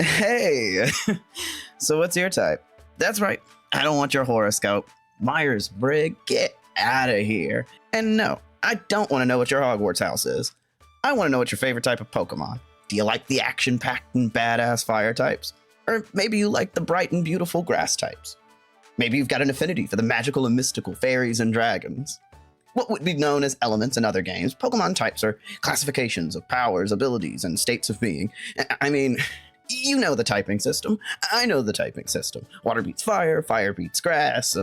Hey, so what's your type? That's right, I don't want your horoscope. Myers-Briggs, get out of here. And no, I don't want to know what your Hogwarts house is. I want to know what your favorite type of Pokemon. Do you like the action-packed and badass fire types? Or maybe you like the bright and beautiful grass types? Maybe you've got an affinity for the magical and mystical fairies and dragons. What would be known as elements in other games, Pokemon types are classifications of powers, abilities, and states of being. I mean, you know the typing system. I know the typing system. Water beats fire, fire beats grass,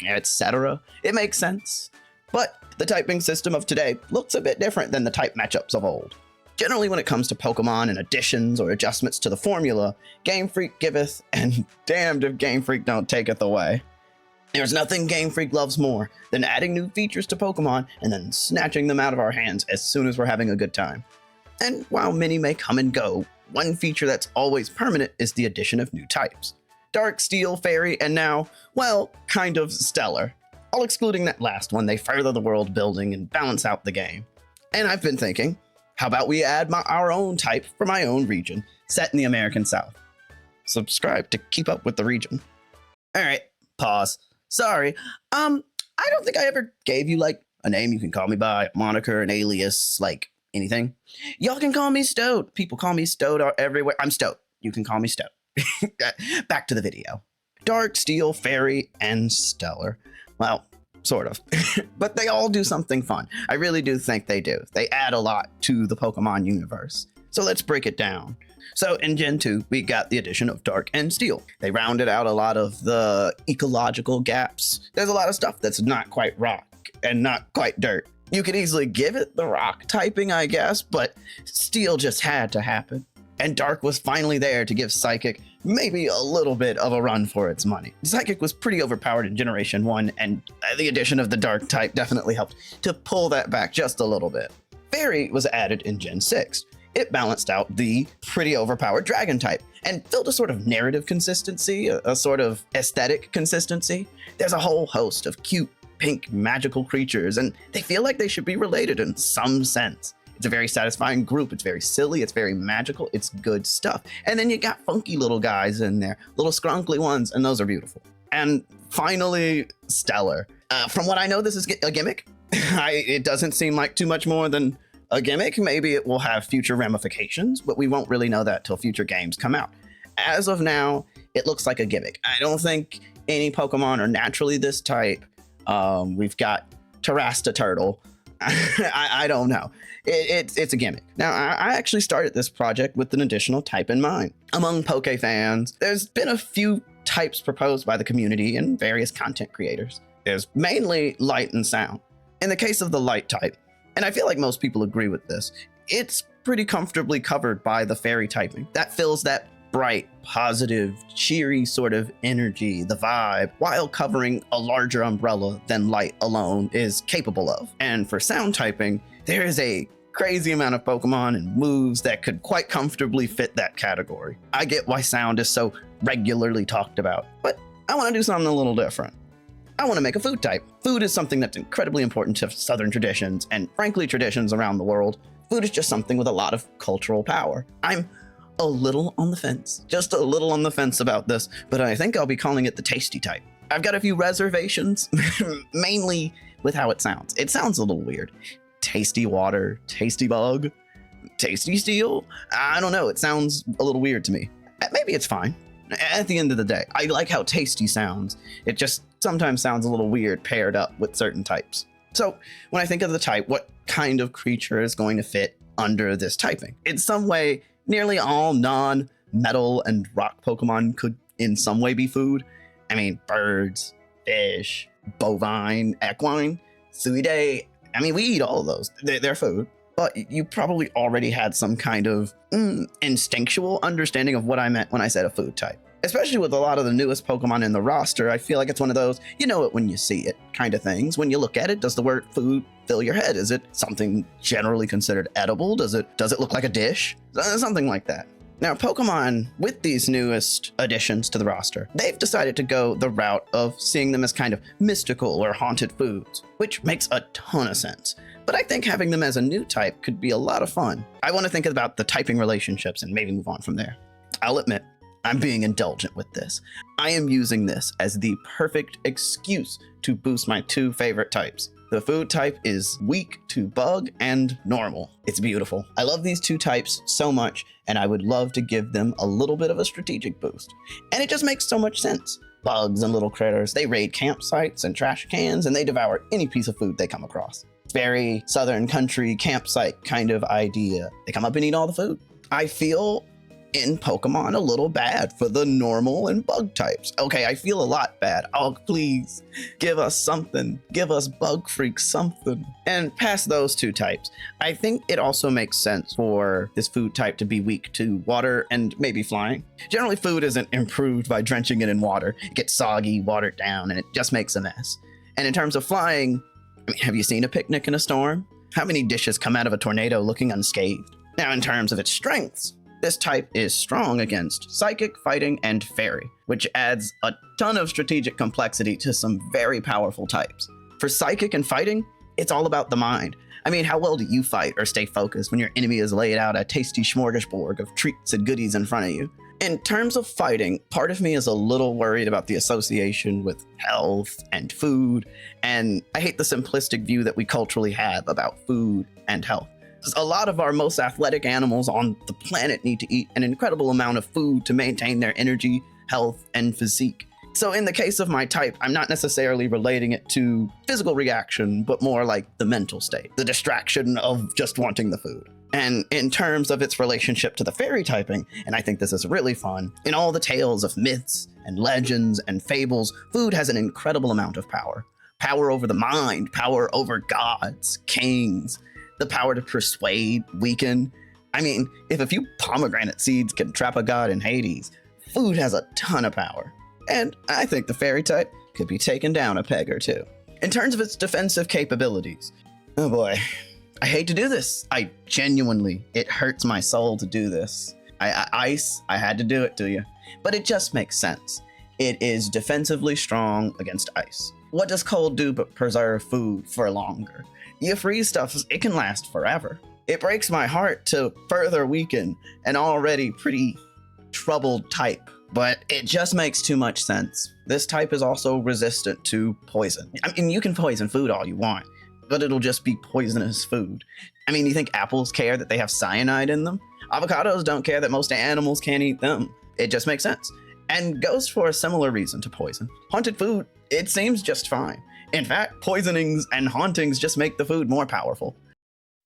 etc. It makes sense. But the typing system of today looks a bit different than the type matchups of old. Generally, when it comes to Pokemon and additions or adjustments to the formula, Game Freak giveth, and damned if Game Freak don't taketh away. There's nothing Game Freak loves more than adding new features to Pokemon and then snatching them out of our hands as soon as we're having a good time. And while many may come and go, one feature that's always permanent is the addition of new types. Dark, Steel, Fairy, and now, well, kind of Stellar. All excluding that last one, they further the world building and balance out the game. And I've been thinking, how about we add our own type for my own region, set in the American South? Subscribe to keep up with the region. Alright, pause. Sorry, I don't think I ever gave you, like, a name you can call me by, a moniker, an alias, like, anything. Y'all can call me Stoat. People call me Stoat everywhere. I'm Stoat. You can call me Stoat. Back to the video. Dark, Steel, Fairy, and Stellar. Well, sort of. But they all do something fun. I really do think they do. They add a lot to the Pokemon universe. So let's break it down. So in Gen 2, we got the addition of Dark and Steel. They rounded out a lot of the ecological gaps. There's a lot of stuff that's not quite rock and not quite dirt. You could easily give it the rock typing, I guess, but Steel just had to happen. And Dark was finally there to give Psychic maybe a little bit of a run for its money. Psychic was pretty overpowered in Generation 1, and the addition of the Dark type definitely helped to pull that back just a little bit. Fairy was added in Gen 6. It balanced out the pretty overpowered Dragon type and filled a sort of narrative consistency, a sort of aesthetic consistency. There's a whole host of cute, pink, magical creatures, and they feel like they should be related in some sense. It's a very satisfying group. It's very silly. It's very magical. It's good stuff. And then you got funky little guys in there, little scrunkly ones, and those are beautiful. And finally, Stellar. From what I know, this is a gimmick. It doesn't seem like too much more than a gimmick. Maybe it will have future ramifications, but we won't really know that till future games come out. As of now, it looks like a gimmick. I don't think any Pokemon are naturally this type. We've got Terrasta Turtle. I don't know. It's a gimmick. Now, I actually started this project with an additional type in mind. Among Poke fans, there's been a few types proposed by the community and various content creators. There's mainly light and sound. In the case of the light type, and I feel like most people agree with this, it's pretty comfortably covered by the fairy typing. That fills that bright, positive, cheery sort of energy, the vibe, while covering a larger umbrella than light alone is capable of. And for sound typing, there is a crazy amount of Pokemon and moves that could quite comfortably fit that category. I get why sound is so regularly talked about, but I want to do something a little different. I want to make a food type. Food is something that's incredibly important to Southern traditions, and frankly traditions around the world. Food is just something with a lot of cultural power. I'm a little on the fence, just a little on the fence about this, but I think I'll be calling it the tasty type. I've got a few reservations, mainly with how it sounds. It sounds a little weird. Tasty water, tasty bug, tasty steel. I don't know, it sounds a little weird to me. Maybe it's fine. At the end of the day, I like how tasty sounds. It just sometimes sounds a little weird paired up with certain types. So when I think of the type, what kind of creature is going to fit under this typing? In some way, nearly all non-metal and rock Pokemon could in some way be food. I mean, birds, fish, bovine, equine, suidae. I mean, we eat all of those. They're food. But you probably already had some kind of instinctual understanding of what I meant when I said a food type. Especially with a lot of the newest Pokemon in the roster, I feel like it's one of those, you know it when you see it kind of things. When you look at it, does the word food fill your head? Is it something generally considered edible? Does it look like a dish? Something like that. Now, Pokemon, with these newest additions to the roster, they've decided to go the route of seeing them as kind of mystical or haunted foods, which makes a ton of sense. But I think having them as a new type could be a lot of fun. I want to think about the typing relationships and maybe move on from there. I'll admit, I'm being indulgent with this. I am using this as the perfect excuse to boost my two favorite types. The food type is weak to bug and normal. It's beautiful. I love these two types so much, and I would love to give them a little bit of a strategic boost. And it just makes so much sense. Bugs and little critters, they raid campsites and trash cans, and they devour any piece of food they come across. Very southern country campsite kind of idea. They come up and eat all the food. I feel in Pokemon a little bad for the normal and bug types. Okay, I feel a lot bad. Oh, please give us something. Give us bug freaks something. And past those two types, I think it also makes sense for this food type to be weak to water and maybe flying. Generally, food isn't improved by drenching it in water. It gets soggy, watered down, and it just makes a mess. And in terms of flying, I mean, have you seen a picnic in a storm? How many dishes come out of a tornado looking unscathed? Now, in terms of its strengths, this type is strong against Psychic, Fighting, and Fairy, which adds a ton of strategic complexity to some very powerful types. For Psychic and Fighting, it's all about the mind. I mean, how well do you fight or stay focused when your enemy has laid out a tasty smorgasbord of treats and goodies in front of you? In terms of fighting, part of me is a little worried about the association with health and food, and I hate the simplistic view that we culturally have about food and health. A lot of our most athletic animals on the planet need to eat an incredible amount of food to maintain their energy, health, and physique. So in the case of my type, I'm not necessarily relating it to physical reaction, but more like the mental state, the distraction of just wanting the food. And in terms of its relationship to the fairy typing, and I think this is really fun, in all the tales of myths and legends and fables, food has an incredible amount of power. Power over the mind, power over gods, kings, the power to persuade, weaken. I mean, if a few pomegranate seeds can trap a god in Hades, food has a ton of power. And I think the fairy type could be taken down a peg or two. In terms of its defensive capabilities, oh boy, I hate to do this. It hurts my soul to do this. Ice, I had to do it to you. But it just makes sense. It is defensively strong against ice. What does cold do but preserve food for longer? You freeze stuff, it can last forever. It breaks my heart to further weaken an already pretty troubled type, but it just makes too much sense. This type is also resistant to poison. I mean, you can poison food all you want, but it'll just be poisonous food. I mean, you think apples care that they have cyanide in them? Avocados don't care that most animals can't eat them. It just makes sense. And goes for a similar reason to poison. Haunted food, it seems just fine. In fact, poisonings and hauntings just make the food more powerful.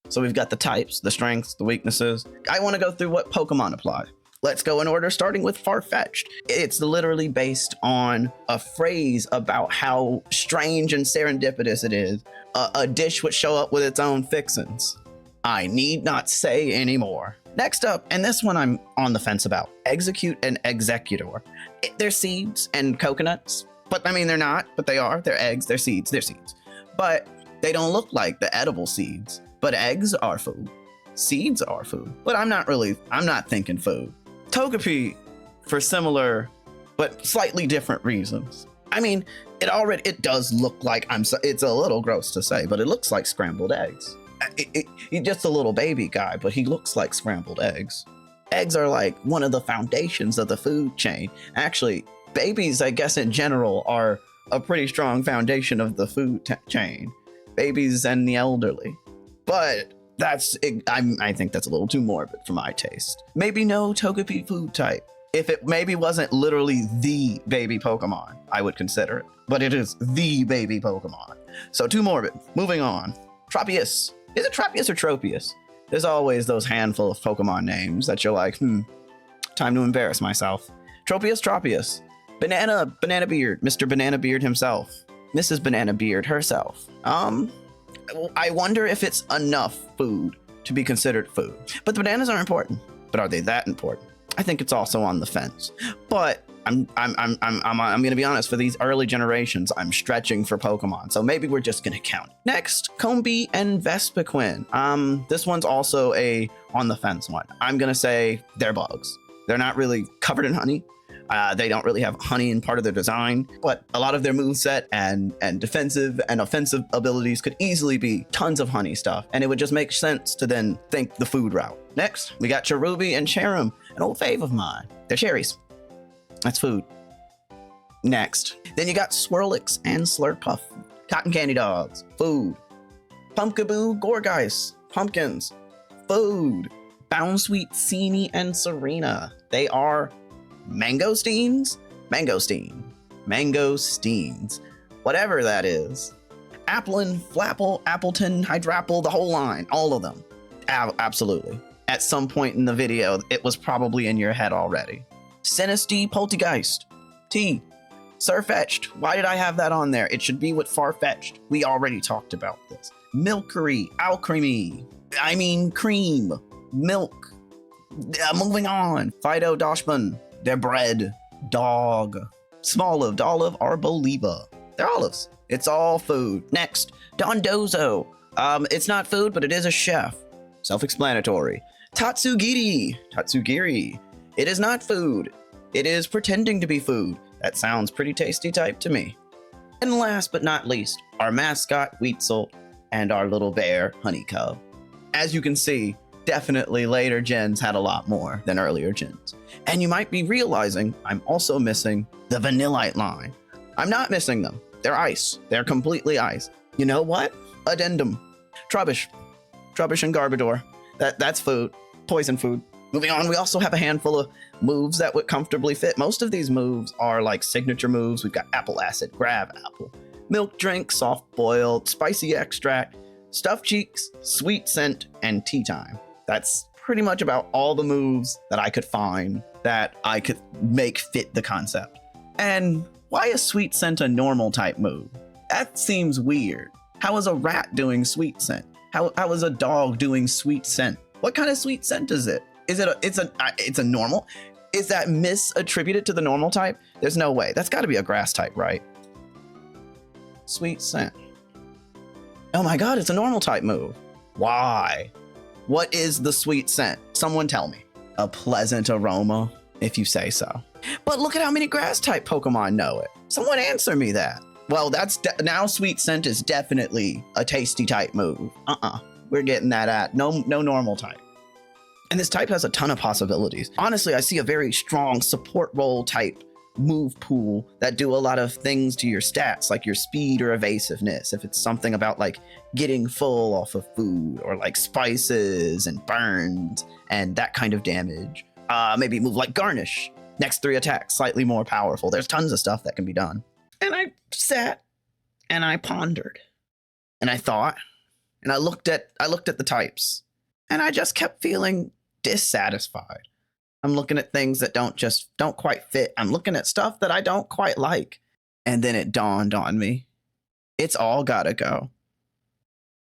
So we've got the types, the strengths, the weaknesses. I want to go through what Pokemon apply. Let's go in order, starting with Farfetch'd. It's literally based on a phrase about how strange and serendipitous it is. A dish would show up with its own fixins. I need not say anymore. Next up, and this one I'm on the fence about, Execute and Executor. They're seeds and coconuts. But I mean, they're not, but they are. They're eggs, they're seeds. But they don't look like the edible seeds. But eggs are food. Seeds are food. But I'm not thinking food. Togepi, for similar, but slightly different reasons. I mean, it does look like, it's a little gross to say, but it looks like scrambled eggs. He's just a little baby guy, but he looks like scrambled eggs. Eggs are like one of the foundations of the food chain. Actually, babies, I guess in general, are a pretty strong foundation of the food chain. Babies and the elderly. But I think that's a little too morbid for my taste. Maybe no Togepi food type. If it maybe wasn't literally the baby Pokemon, I would consider it. But it is the baby Pokemon. So too morbid. Moving on. Tropius. Is it Tropius or Tropius? There's always those handful of Pokemon names that you're like, time to embarrass myself. Tropius. Banana Beard, Mr. Banana Beard himself. Mrs. Banana Beard herself. I wonder if it's enough food to be considered food. But the bananas are important. But are they that important? I think it's also on the fence. But I'm gonna be honest, for these early generations, I'm stretching for Pokemon. So maybe we're just gonna count. Next, Combee and Vespiquen. This one's also a on the fence one. I'm gonna say they're bugs. They're not really covered in honey. They don't really have honey in part of their design, but a lot of their moveset and defensive and offensive abilities could easily be tons of honey stuff, and it would just make sense to then think the food route. Next, we got Cherubi and Cherim. an old fave of mine. They're cherries. That's food. Next. Then you got Swirlix and Slurpuff. Cotton candy dogs. Food. Pumpkaboo Gorgeist. Pumpkins. Food. Boundsweet Seenie and Serena. They are mangosteens? Mangosteens. Whatever that is. Applin, Flapple, Appleton, Hydrapple, the whole line. All of them. Absolutely. At some point in the video, it was probably in your head already. Sinistea Poltegeist. T. Surfetched. Why did I have that on there? It should be with Farfetch'd. We already talked about this. Milkery. Alcremie. I mean cream. Milk. Moving on. Fido Doshman. They're bread. Dog. Smoliv, Olive, Arboliva. They're olives. It's all food. Next. Dondozo. It's not food, but it is a chef. Self-explanatory. Tatsugiri. It is not food. It is pretending to be food. That sounds pretty tasty type to me. And last but not least, our mascot, Weetzel, and our little bear, Honeycub. As you can see, definitely later gens had a lot more than earlier gens. And you might be realizing I'm also missing the Vanillite line. I'm not missing them. They're ice. They're completely ice. You know what? Addendum. Trubbish and Garbodor. That's food. Poison food. Moving on, we also have a handful of moves that would comfortably fit. Most of these moves are like signature moves. We've got Apple Acid, Grab Apple, Milk Drink, Soft Boiled, Spicy Extract, Stuffed Cheeks, Sweet Scent, and Tea Time. That's pretty much about all the moves that I could find that I could make fit the concept. And why is Sweet Scent a normal type move? That seems weird. How is a rat doing Sweet Scent? How is a dog doing Sweet Scent? What kind of Sweet Scent is it? It's a normal? Is that misattributed to the normal type? There's no way. That's got to be a grass type, right? Sweet Scent. Oh my god, it's a normal type move. Why? What is the Sweet Scent? Someone tell me. A pleasant aroma, if you say so. But look at how many grass type Pokemon know it. Someone answer me that. Well, that's now Sweet Scent is definitely a tasty type move. We're getting that at no normal type. And this type has a ton of possibilities. Honestly, I see a very strong support role type move pool that do a lot of things to your stats, like your speed or evasiveness. If it's something about like getting full off of food or like spices and burns and that kind of damage. Maybe a move like Garnish. Next 3 attacks, slightly more powerful. There's tons of stuff that can be done. And I sat and I pondered and I thought and I looked at the types and I just kept feeling dissatisfied. I'm looking at things that don't quite fit. I'm looking at stuff that I don't quite like. And then it dawned on me. It's all gotta go.